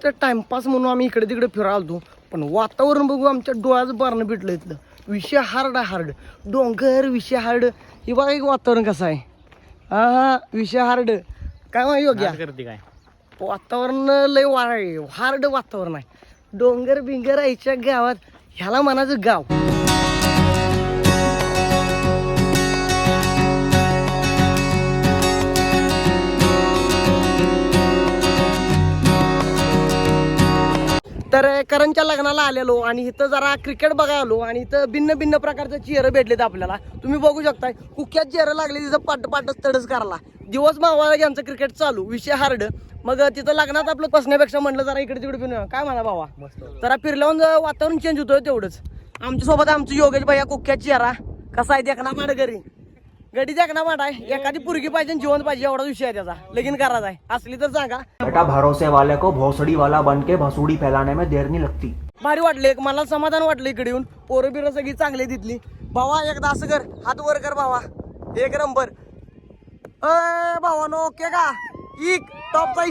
तर टाइमपास म्हणून आम्ही इकडे तिकडे फिरायला, पण वातावरण बघू आमच्या डोळ्याचं बारणं भेटलं इथलं. विषय हार्ड आहे, हार्ड डोंगर विषय हार्ड. हे बघा एक वातावरण कसं आहे. हा विषय हार्ड काय माहिती योग्य करते काय वातावरण लय हार्ड वातावरण आहे. डोंगर बिंगर याच्या गावात ह्याला म्हणायचं गाव. तर करणच्या लग्नाला आलेलो आणि इथं जरा क्रिकेट बघायला आलो आणि इथं भिन्न भिन्न प्रकारचे चेहरे भेटलेत आपल्याला. तुम्ही बघू शकताय कुख्यात चेहरे लागले तिथं पाठच तडच करायला. दिवस मावळा यांचं क्रिकेट चालू विषय हार्ड. मग तिथं लग्नात आपलं बसण्यापेक्षा म्हटलं जरा इकडे तिकडे फिरून काय म्हणा बाबा जरा फिरल्यावर वातावरण चेंज होतं तेवढंच. आमच्यासोबत आमचं योगेश भैया कुख्यात चेहरा कसा आहे देखना माड घरी गडी देखना माड आहे. एखादी पुरगी पाहिजे जिवंत पाहिजे एवढा विषय आहे त्याचा. लगीन करायचा आहे असली तर सांगा. बेटा भरोसे वाले को भोसड़ी वाला बन के भसुड़ी फैलाने में देर नहीं लगती. भारी वाटले मला समाधान वाटलं इकडे येऊन. पोरं बिरं सगळी चांगली तिथली. भावा एकदा असं कर हात वर कर भावा एक नंबर. भावानो ओके का? टॉपचा